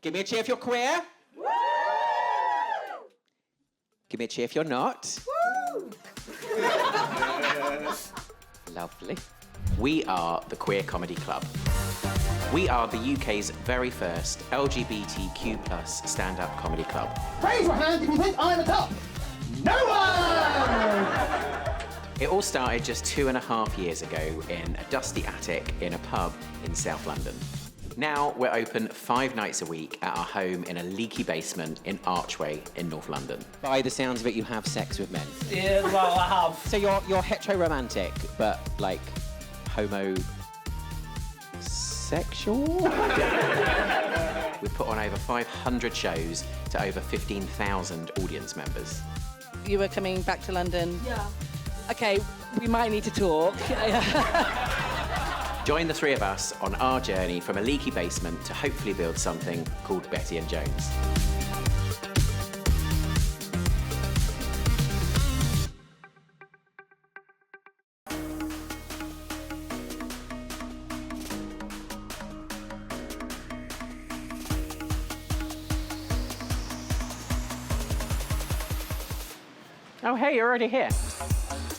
Give me a cheer if you're queer. Woo! Give me a cheer if you're not. Woo! Lovely. We are the Queer Comedy Club. We are the UK's very first LGBTQ+ stand-up comedy club. Raise your hand if you think I'm a top. No one! It all started just 2.5 years ago in a dusty attic in a pub in South London. Now we're open 5 nights a week at our home in a leaky basement in Archway in North London. By the sounds of it, you have sex with men. Yeah, well, I have. So you're hetero-romantic, but like homosexual? We've put on over 500 shows to over 15,000 audience members. You were coming back to London? Yeah. Okay, we might need to talk. Join the 3 of us on our journey from a leaky basement to hopefully build something called Betty and Jones. Oh, hey, you're already here.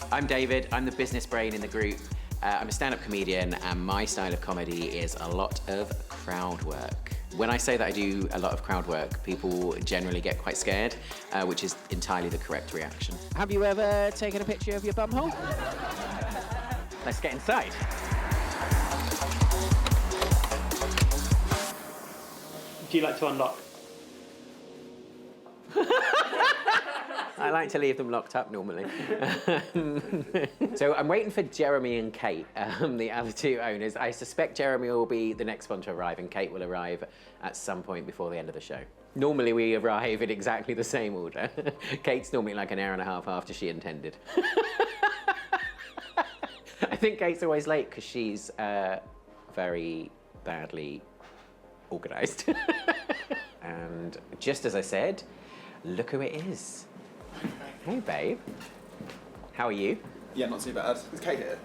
I'm David, I'm the business brain in the group. I'm a stand-up comedian, and my style of comedy is a lot of crowd work. When I say that I do a lot of crowd work, people generally get quite scared, which is entirely the correct reaction. Have you ever taken a picture of your bumhole? Let's get inside. Do you like to unlock? I like to leave them locked up normally. So I'm waiting for Jeremy and Kate, the other 2 owners. I suspect Jeremy will be the next one to arrive and Kate will arrive at some point before the end of the show. Normally we arrive in exactly the same order. Kate's normally like an hour and a half after she intended. I think Kate's always late because she's very badly organised. And just as I said, look who it is. Hey, babe. How are you? Yeah, not too bad. Is Kate here?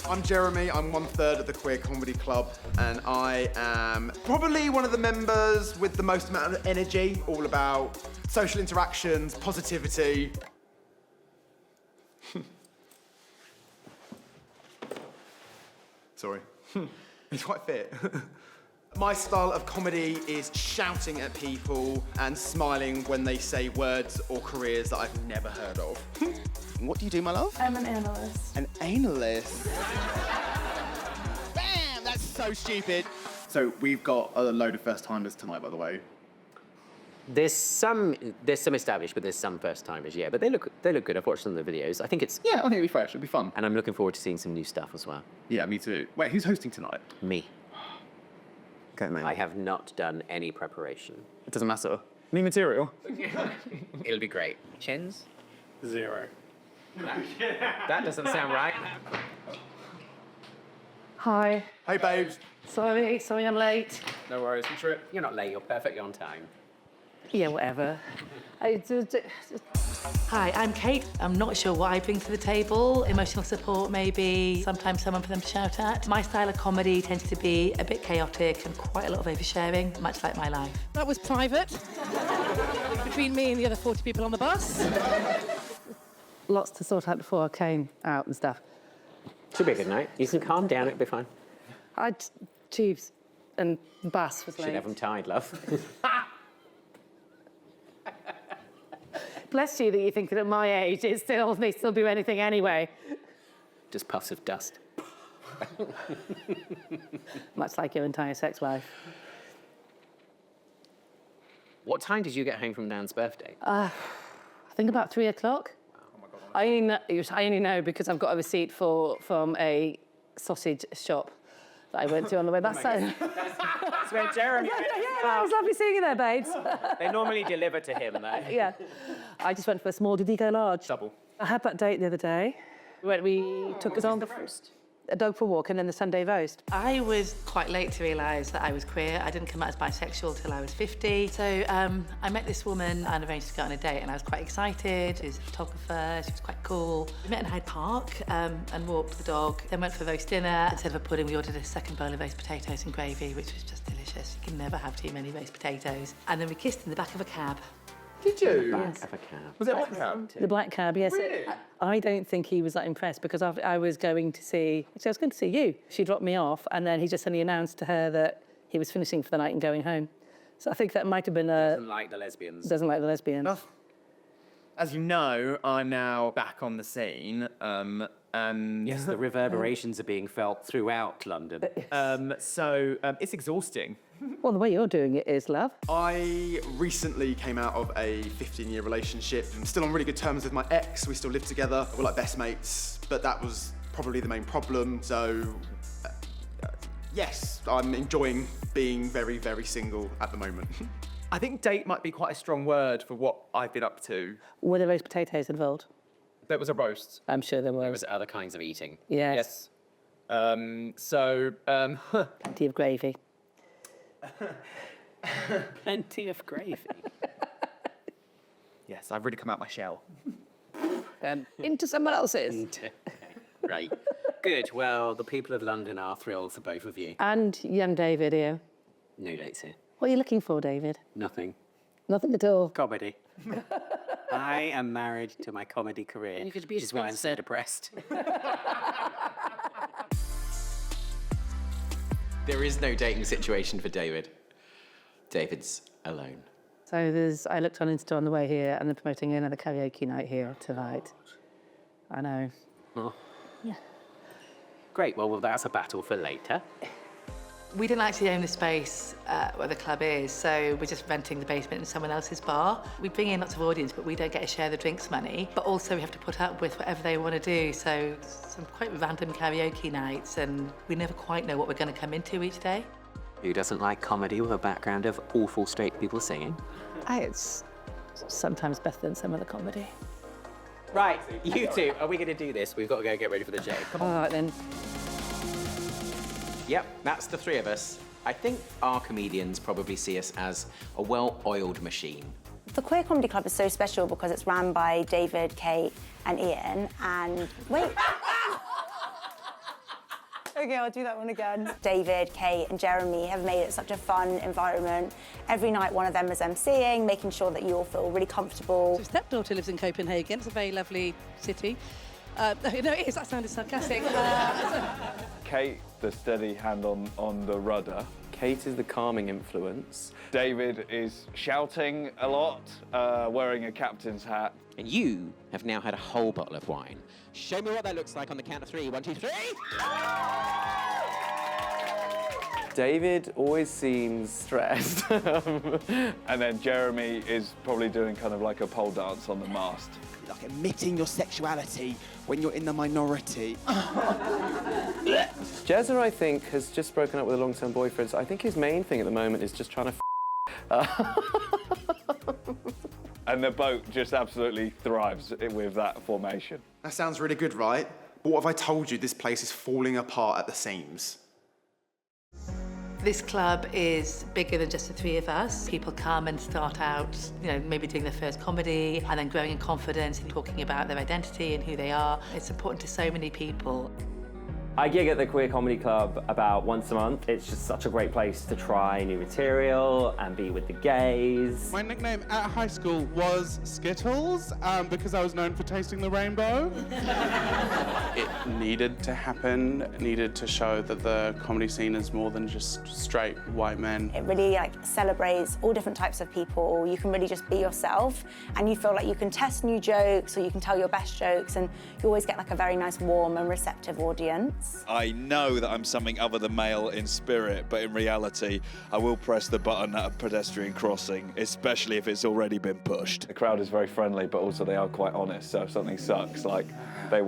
I'm Jeremy, I'm 1/3 of the Queer Comedy Club, and I am probably one of the members with the most amount of energy, all about social interactions, positivity. Sorry. It's quite fit. My style of comedy is shouting at people and smiling when they say words or careers that I've never heard of. What do you do, my love? I'm an analyst. An analyst? Bam! That's so stupid. So we've got a load of first-timers tonight, by the way. There's some established, but there's some first-timers, yeah. But they look good. I've watched some of the videos. I think it's... Yeah, I think it'll be fresh. It'll be fun. And I'm looking forward to seeing some new stuff as well. Yeah, me too. Wait, who's hosting tonight? Me. Okay, mate. I have not done any preparation. It doesn't matter. Any material? It'll be great. Chins? 0. That doesn't sound right. Hi. Hey, babes. Sorry I'm late. No worries. I'm sure. You're not late. You're perfectly on time. Yeah, whatever. Hi, I'm Kate. I'm not sure what I bring to the table. Emotional support, maybe. Sometimes someone for them to shout at. My style of comedy tends to be a bit chaotic and quite a lot of oversharing, much like my life. That was private. Between me and the other 40 people on the bus. Lots to sort out before I came out and stuff. Should be a good night. You can calm down. It'll be fine. Tubes and bus was Should late. have them tied, love. Bless you that you think that at my age they still do anything anyway. Just puffs of dust. Much like your entire sex life. What time did you get home from Dan's birthday? I think about 3 o'clock. I only know because I've got a receipt from a sausage shop that I went to on the way. That's where Jeremy. Yeah, it was lovely seeing you there, babes. They normally deliver to him, though. Yeah. I just went for a small. Did he go large? Double. I had that date the other day. We took us on the roast. A dog for a walk and then the Sunday roast. I was quite late to realise that I was queer. I didn't come out as bisexual till I was 50. So I met this woman and arranged to go on a date and I was quite excited. She was a photographer, she was quite cool. We met in Hyde Park and walked the dog. Then went for roast dinner. Instead of a pudding, we ordered a second bowl of roast potatoes and gravy, which was just delicious. delicious. You can never have too many roast potatoes. And then we kissed in the back of a cab. Did you? Back of a cab. Was it a black cab? Uh, The black cab, yes. Really? I don't think he was that impressed because I was going to see... Actually, I was going to see you. She dropped me off and then he just suddenly announced to her that he was finishing for the night and going home. So I think that might have been a... Doesn't like the lesbians. Doesn't like the lesbian. Well, as you know, I'm now back on the scene, and Yes, the reverberations are being felt throughout London. so it's exhausting. Well, the way you're doing it is, love. I recently came out of a 15-year relationship. I'm still on really good terms with my ex. We still live together. We're like best mates, but that was probably the main problem. So, yes, I'm enjoying being very, very single at the moment. I think date might be quite a strong word for what I've been up to. Were there roast potatoes involved? There was a roast. I'm sure there There was. was other kinds of eating. Yes. Plenty of gravy. Plenty of gravy. Yes, I've really come out my shell. Into someone else's. Right. Good. Well, the people of London are thrilled for both of you. And young David here. No dates here. What are you looking for, David? Nothing. Nothing at all. Comedy. I am married to my comedy career, You could be a which is why I'm so spinster. depressed. There is no dating situation for David. David's alone. So I looked on Insta on the way here and they're promoting another karaoke night here tonight. I know. Oh. Yeah. Great. Well, that's a battle for later. We don't actually own the space where the club is, so we're just renting the basement in someone else's bar. We bring in lots of audience, but we don't get to share the drinks money. But also we have to put up with whatever they want to do, so some quite random karaoke nights, and we never quite know what we're going to come into each day. Who doesn't like comedy with a background of awful straight people singing? It's sometimes better than some of the comedy. Right, you two, are we going to do this? We've got to go get ready for the show. Come on. All right, then. Yep, that's the three of us. I think our comedians probably see us as a well-oiled machine. The Queer Comedy Club is so special because it's run by David, Kate and Ian, and... Wait. Okay, I'll do that one again. David, Kate and Jeremy have made it such a fun environment. Every night one of them is emceeing, making sure that you all feel really comfortable. So stepdaughter lives in Copenhagen. It's a very lovely city. No, it is. That sounded sarcastic. Kate, the steady hand on the rudder. Kate is the calming influence. David is shouting a lot, wearing a captain's hat. And you have now had a whole bottle of wine. Show me what that looks like on the count of three. 1, 2, 3. David always seems stressed. And then Jeremy is probably doing kind of like a pole dance on the mast. Like admitting your sexuality when you're in the minority. Jezza, I think, has just broken up with a long-term boyfriend, so I think his main thing at the moment is just trying to And the boat just absolutely thrives with that formation. That sounds really good, right? But what have I told you? This place is falling apart at the seams. This club is bigger than just the three of us. People come and start out, maybe doing their first comedy and then growing in confidence and talking about their identity and who they are. It's important to so many people. I gig at the Queer Comedy Club about once a month. It's just such a great place to try new material and be with the gays. My nickname at high school was Skittles because I was known for tasting the rainbow. It needed to happen. It needed to show that the comedy scene is more than just straight white men. It really celebrates all different types of people. You can really just be yourself and you feel like you can test new jokes or you can tell your best jokes and you always get a very nice, warm and receptive audience. I know that I'm something other than male in spirit, but in reality, I will press the button at a pedestrian crossing, especially if it's already been pushed. The crowd is very friendly, but also they are quite honest, so if something sucks, they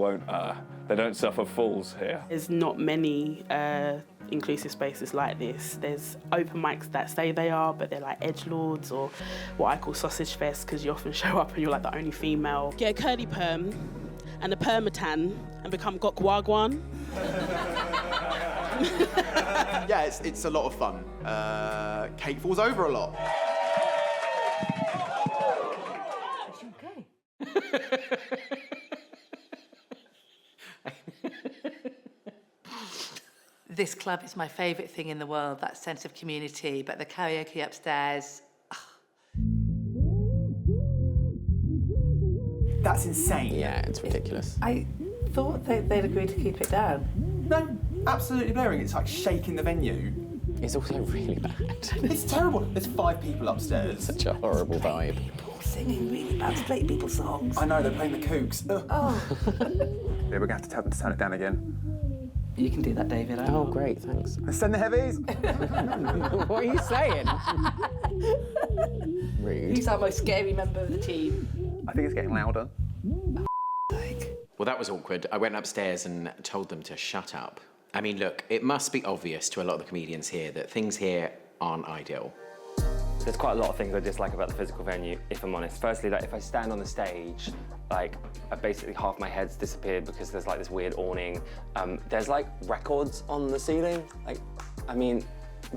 don't suffer fools here. There's not many inclusive spaces like this. There's open mics that say they are, but they're like edgelords or what I call sausage fest, because you often show up and you're the only female. Get a curly perm and a permatan and become Gok Wagwan. Yeah, it's a lot of fun. Kate falls over a lot. This club is my favourite thing in the world, that sense of community, but the karaoke upstairs... That's insane. Yeah, it's ridiculous. I thought they'd agreed to keep it down. No, absolutely blaring. It's like shaking the venue. It's also really bad. It's terrible. There's 5 people upstairs. Such a horrible vibe. People singing really bad straight people songs. I know, they're playing the Kooks. Oh. Yeah, we're going to have to tell them to turn it down again. You can do that, David. Oh, great, thanks. Send the heavies. What are you saying? Rude. He's our most scary member of the team. I think it's getting louder. Well, that was awkward. I went upstairs and told them to shut up. I mean, look, it must be obvious to a lot of the comedians here that things here aren't ideal. There's quite a lot of things I dislike about the physical venue, if I'm honest. Firstly, like if I stand on the stage, like basically half my head's disappeared because there's like this weird awning. There's like records on the ceiling. Like, I mean,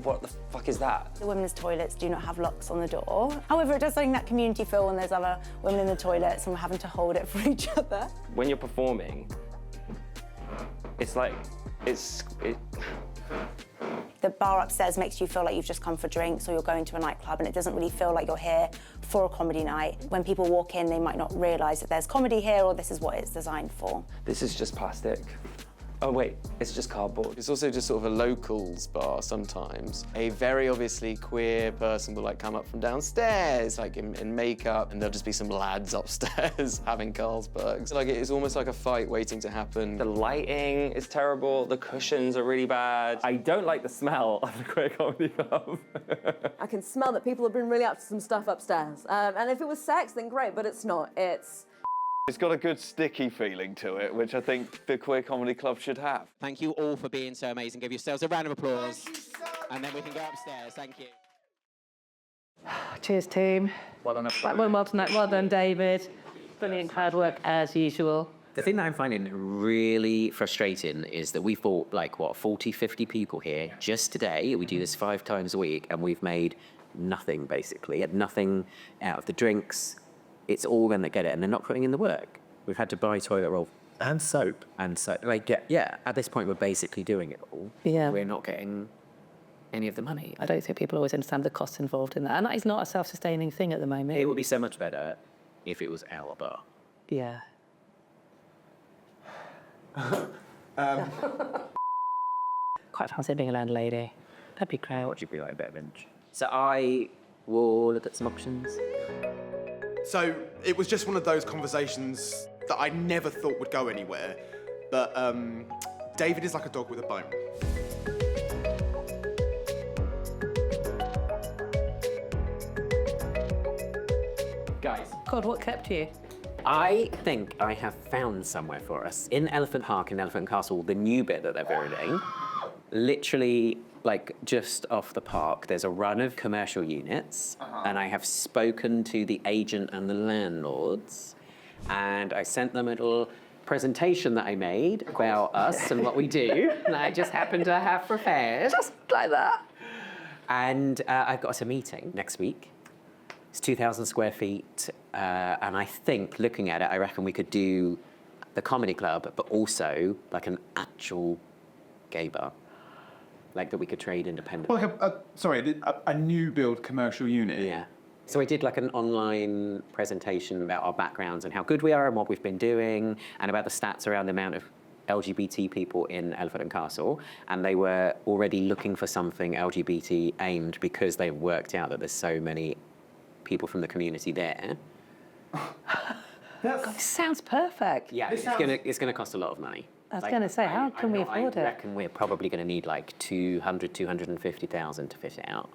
what the fuck is that? The women's toilets do not have locks on the door. However, it does bring that community feel when there's other women in the toilets and we're having to hold it for each other. When you're performing, it's like, The bar upstairs makes you feel like you've just come for drinks or you're going to a nightclub, and it doesn't really feel like you're here for a comedy night. When people walk in, they might not realise that there's comedy here or this is what it's designed for. This is just plastic. Oh wait, it's just cardboard. It's also just sort of a locals bar sometimes. A very obviously queer person will like come up from downstairs, like in makeup, and there'll just be some lads upstairs having Carlsbergs. Like it's almost like a fight waiting to happen. The lighting is terrible, the cushions are really bad. I don't like the smell of the Queer Comedy Club. I can smell that people have been really up to some stuff upstairs. And if it was sex, then great, but it's not. It's got a good sticky feeling to it, which I think the Queer Comedy Club should have. Thank you all for being so amazing. Give yourselves a round of applause. And then we can go upstairs. Thank you. Cheers, team. Well done, Well done, David. Brilliant crowd work as usual. The thing that I'm finding really frustrating is that we've brought, like, what, 40, 50 people here just today. We do this 5 times a week, and we've made nothing, basically. Had nothing out of the drinks. It's all going to get it, and they're not putting in the work. We've had to buy toilet roll. And soap. And so, like, yeah, at this point, we're basically doing it all. Yeah. We're not getting any of the money. I don't think people always understand the costs involved in that. And that is not a self-sustaining thing at the moment. It would be so much better if it was our bar. Yeah. Quite fancy being a landlady. That'd be great. What would you be like, a bit of inch? So I will look at some options. So it was just one of those conversations that I never thought would go anywhere. But David is like a dog with a bone. Guys. God, what kept you? I think I have found somewhere for us. In Elephant Park in Elephant Castle, the new bit that they're building, literally, like, just off the park, there's a run of commercial units, and I have spoken to the agent and the landlords, and I sent them a little presentation that I made about us and what we do, and I just happened to have prepared. Just like that. And I've got us a meeting next week. It's 2,000 square feet, and I think, looking at it, I reckon we could do the comedy club, but also like an actual gay bar, like that we could trade independently. Like a new build commercial unit? Yeah. So I did like an online presentation about our backgrounds and how good we are and what we've been doing, and about the stats around the amount of LGBT people in Elephant and Castle, and they were already looking for something LGBT aimed because they worked out that there's so many people from the community there. God, this sounds perfect. Yeah, it's gonna cost a lot of money. I was going to say, how can we afford it? I reckon we're probably going to need like 250,000 to fit it out,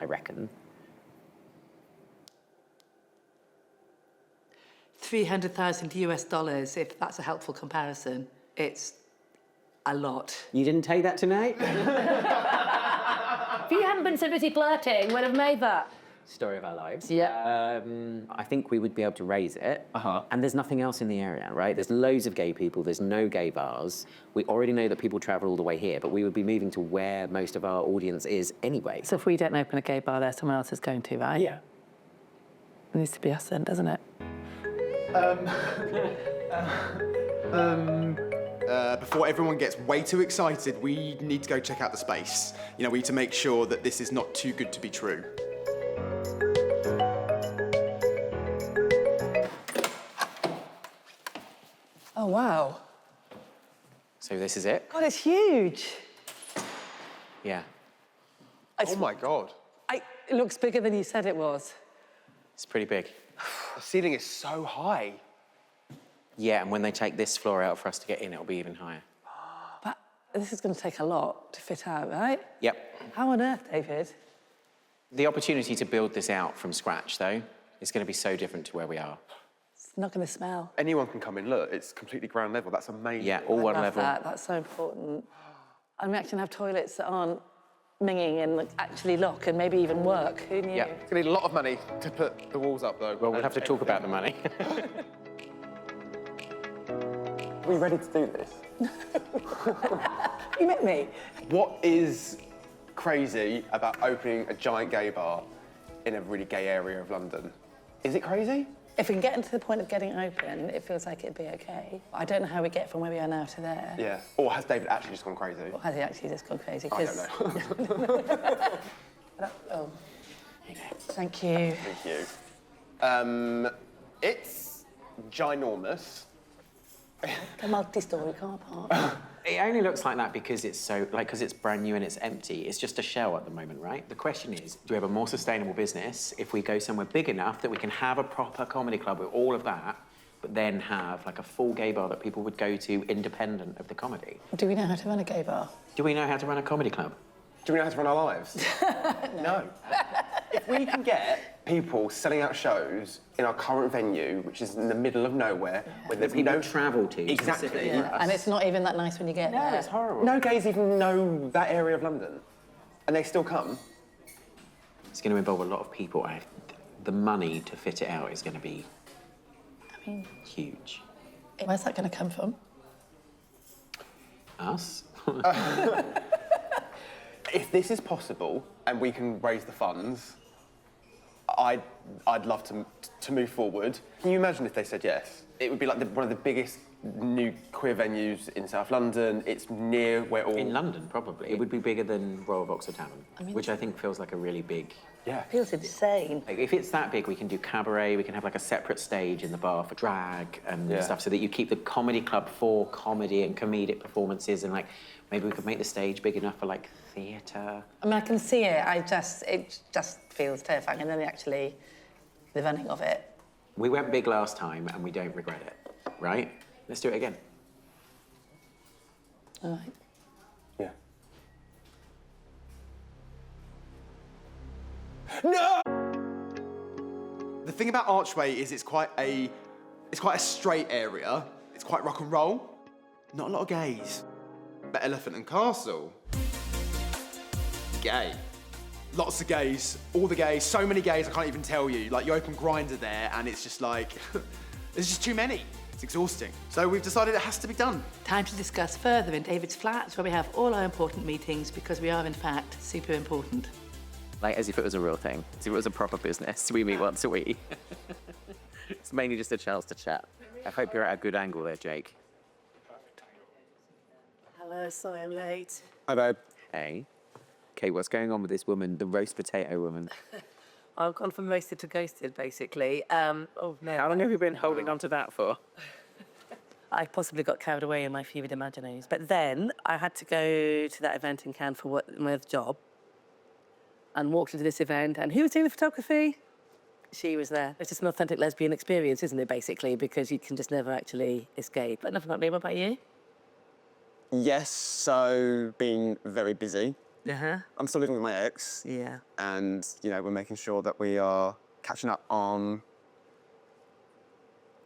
I reckon. 300,000 US dollars, if that's a helpful comparison. It's a lot. You didn't take that tonight? If you hadn't been so busy flirting, we'd have made that. Story of our lives. Yeah. I think we would be able to raise it. And there's nothing else in the area, right? There's loads of gay people. There's no gay bars. We already know that people travel all the way here, but we would be moving to where most of our audience is anyway. So if we don't open a gay bar there, someone else is going to, right? Yeah. It needs to be us then, doesn't it? before everyone gets way too excited, we need to go check out the space. You know, we need to make sure that this is not too good to be true. Oh, wow. So this is it? God, it's huge. Yeah. Oh my God. It looks bigger than you said it was. It's pretty big. The ceiling is so high. Yeah, and when they take this floor out for us to get in, it'll be even higher. But this is going to take a lot to fit out, right? Yep. How on earth, David? The opportunity to build this out from scratch, though, is going to be so different to where we are. It's not going to smell. Anyone can come in, look, it's completely ground level. That's amazing. Yeah, all one I love level. that. That's so important. And we actually have toilets that aren't minging and actually lock and maybe even work. Who knew? Yeah. It's going to need a lot of money to put the walls up, though. Well, we'll have to talk about the money. Are we ready to do this? You met me. What is crazy about opening a giant gay bar in a really gay area of London? Is it crazy? If we can get to the point of getting open, it feels like it'd be okay. I don't know how we get from where we are now to there. Yeah. Or has David actually just gone crazy? Or has he actually just gone crazy? I don't know. Oh, here you go. Thank you. Thank you. It's ginormous. A multi-storey car park. It only looks like that because it's because it's brand new and it's empty. It's just a shell at the moment, right? The question is, do we have a more sustainable business if we go somewhere big enough that we can have a proper comedy club with all of that, but then have like a full gay bar that people would go to independent of the comedy? Do we know how to run a gay bar? Do we know how to run a comedy club? Do we know how to run our lives? No. If we can get people selling out shows in our current venue, which is in the middle of nowhere, where there's no travel to. Exactly. Yeah. And it's not even that nice when you get there. No, it's horrible. No gays even know that area of London, and they still come. It's going to involve a lot of people. The money to fit it out is going to be huge. Where's that going to come from? Us? If this is possible and we can raise the funds, I'd love to move forward. Can you imagine if they said yes? It would be like one of the biggest new queer venues in South London. It's near where all... In London, probably. It would be bigger than Royal Vauxhall Tavern, which I think feels like a really big... Yeah. Feels insane. Like, if it's that big, we can do cabaret, we can have like a separate stage in the bar for drag and stuff, so that you keep the comedy club for comedy and comedic performances, and like maybe we could make the stage big enough for like theatre. I mean, I can see it. It just feels terrifying. And then actually, the running of it. We went big last time and we don't regret it, right? Let's do it again. All right. Yeah. No! The thing about Archway is it's quite a straight area. It's quite rock and roll. Not a lot of gays. But Elephant and Castle, gay. Lots of gays, all the gays, so many gays I can't even tell you. Like, you open Grindr there and it's just like, there's just too many. It's exhausting. So we've decided it has to be done. Time to discuss further in David's flat, where we have all our important meetings, because we are, in fact, super important. Like, as if it was a real thing. As if it was a proper business. We meet once a week. It's mainly just a chance to chat. I hope you're at a good angle there, Jake. Hello, sorry I'm late. Hi, babe. Hey. Okay, what's going on with this woman, the roast potato woman? I've gone from roasted to ghosted, basically. Oh, no. How long have you been holding on to that for? I possibly got carried away in my fevered imaginings. But then I had to go to that event in Cannes for my other job and walked into this event. And who was doing the photography? She was there. It's just an authentic lesbian experience, isn't it, basically? Because you can just never actually escape. But nothing about me. What about you? Yes, so being very busy. Uh-huh. I'm still living with my ex. Yeah. And, you know, we're making sure that we are catching up on...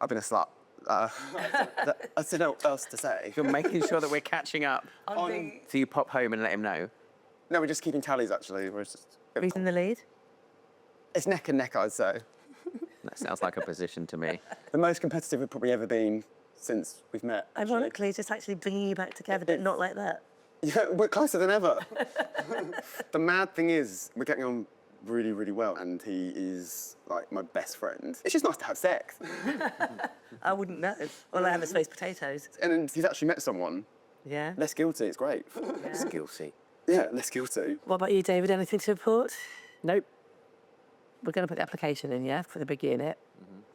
I've been a slut. I don't know what else to say. You're making sure that we're catching up. So you pop home and let him know? No, we're just keeping tallies, actually. We're just... Who's in the lead? It's neck and neck, I'd say. That sounds like a position to me. The most competitive we've probably ever been since we've met. Ironically, just actually bringing you back together, but not like that. Yeah, we're closer than ever. The mad thing is, we're getting on really, really well, and he is like my best friend. It's just nice to have sex. I wouldn't know. All I have is smoked potatoes. And then he's actually met someone. Yeah. Less guilty, it's great. Less guilty. Yeah, less guilty. What about you, David? Anything to report? Nope. We're going to put the application in, yeah, for the big unit.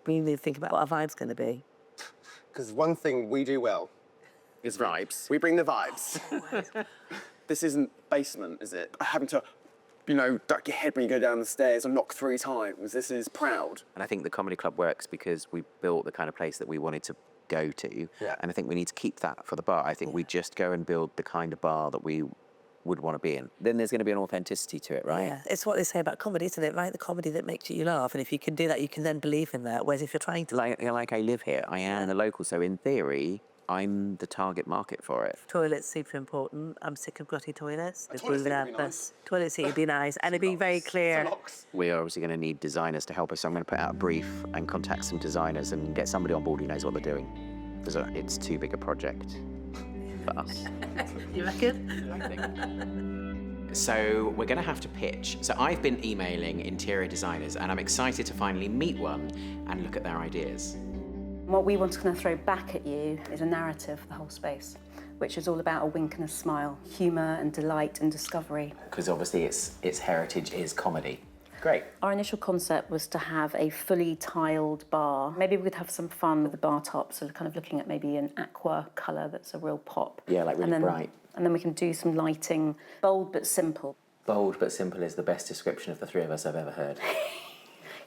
We need to think about what our vibe's going to be. Because one thing we do well is vibes. We bring the vibes. This isn't basement, is it? Having to, you know, duck your head when you go down the stairs or knock 3 times. This is proud. And I think the comedy club works because we built the kind of place that we wanted to go to. Yeah. And I think we need to keep that for the bar. I think we just go and build the kind of bar that we would want to be in. Then there's going to be an authenticity to it, right? Yeah, it's what they say about comedy, isn't it? Right, the comedy that makes you laugh, and if you can do that, you can then believe in that. Whereas if you're trying to... Like I live here, I am the local, so in theory, I'm the target market for it. Toilets super important. I'm sick of grotty toilets. A toilet seat would be nice. Toilet seat would be nice, and it'd be very clear. We're obviously going to need designers to help us, so I'm going to put out a brief and contact some designers and get somebody on board who knows what they're doing. Because it's too big a project for us. You reckon? So we're going to have to pitch. So I've been emailing interior designers, and I'm excited to finally meet one and look at their ideas. What we want to kind of throw back at you is a narrative for the whole space, which is all about a wink and a smile, humour and delight and discovery. Because obviously its heritage is comedy. Great. Our initial concept was to have a fully tiled bar. Maybe we could have some fun with the bar top, so kind of looking at maybe an aqua colour that's a real pop. Yeah, like really bright. And then we can do some lighting, bold but simple. Bold but simple is the best description of the 3 of us I've ever heard.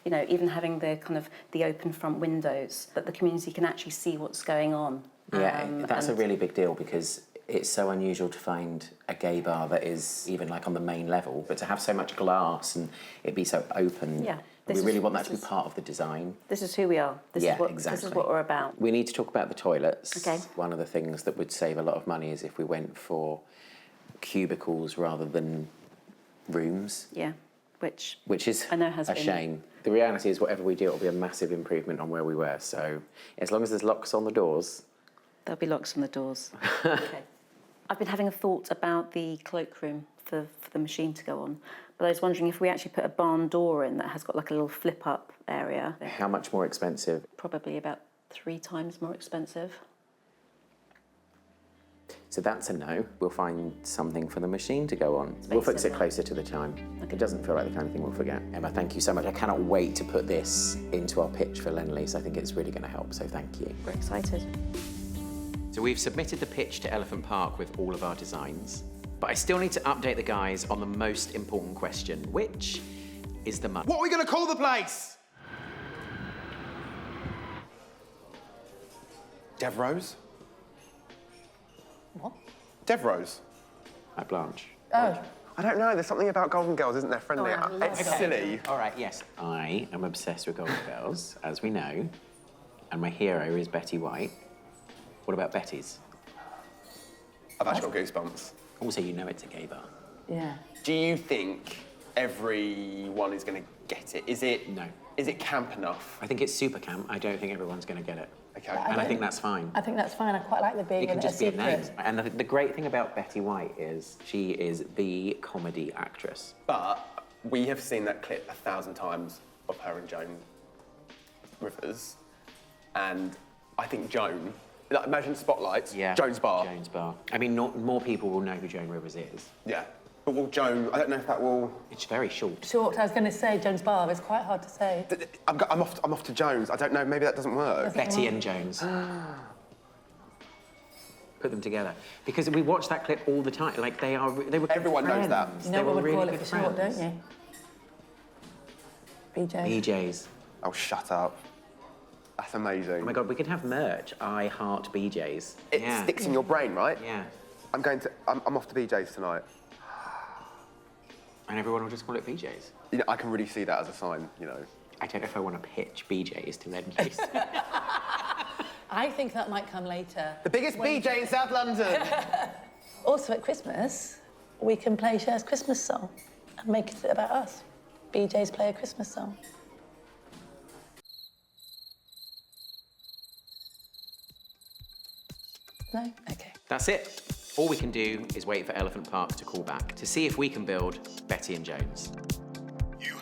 You know, even having the kind of the open front windows, that the community can actually see what's going on. Yeah, that's a really big deal because it's so unusual to find a gay bar that is even like on the main level, but to have so much glass and it be so open. Yeah. We really want that to be part of the design. This is who we are. This is what we're about. We need to talk about the toilets. Okay. One of the things that would save a lot of money is if we went for cubicles rather than rooms. Yeah, which is I know has a been shame. The reality is whatever we do, it'll be a massive improvement on where we were. So as long as there's locks on the doors. There'll be locks on the doors. Okay. I've been having a thought about the cloakroom for the machine to go on. But I was wondering if we actually put a barn door in that has got like a little flip-up area. How much more expensive? Probably about 3 times more expensive. So that's a no. We'll find something for the machine to go on. We'll fix it closer to the time. Okay. It doesn't feel like the kind of thing we'll forget. Emma, thank you so much. I cannot wait to put this into our pitch for Lend-Lease. I think it's really going to help, so thank you. We're excited. So we've submitted the pitch to Elephant Park with all of our designs, but I still need to update the guys on the most important question, which is the money. What are we going to call the place? Devrose? What? Devrose. At Blanche. Oh. I don't know, there's something about Golden Girls, isn't there, friendly? Oh, I love it's it. silly. All right, yes. I am obsessed with Golden Girls, as we know, and my hero is Betty White. What about Betty's? I've actually got goosebumps. Also, you know it's a gay bar. Yeah. Do you think everyone is going to get it? Is it? No. Is it camp enough? I think it's super camp. I don't think everyone's going to get it. Okay. And I think that's fine. I think that's fine. I quite like the being It can a just be a secret. name. And the great thing about Betty White is she is the comedy actress. But we have seen that clip 1,000 times of her and Joan Rivers, and I think Joan. Like, imagine spotlights. Yeah. Joan's bar. Joan's bar. I mean, more people will know who Joan Rivers is. Yeah. But will Joan? I don't know if that will. It's very short. Short. I was going to say Joan's bar. It's quite hard to say. I'm off to Joan's. I don't know. Maybe that doesn't work. Betty and Jones. Put them together because we watch that clip all the time. Like they were. Everyone knows that. You know what we'd call it for short, don't you? BJs. BJs. Oh, shut up. That's amazing. Oh my God, we could have merch. I heart BJs. It sticks in your brain, right? Yeah. I'm off to BJ's tonight. And everyone will just call it BJs. You know, I can really see that as a sign, you know. I don't know if I want to pitch BJs to Lend-Lease. I think that might come later. The biggest BJ in South London. Also at Christmas, we can play Cher's Christmas song and make it about us. BJ's play a Christmas song. No? Okay. That's it. All we can do is wait for Elephant Park to call back to see if we can build Betty and Jones. You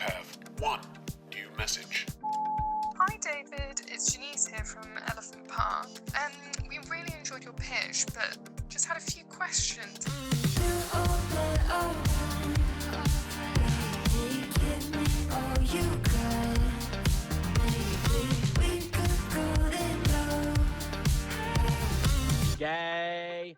enjoyed your pitch, but just had a few questions. Gay.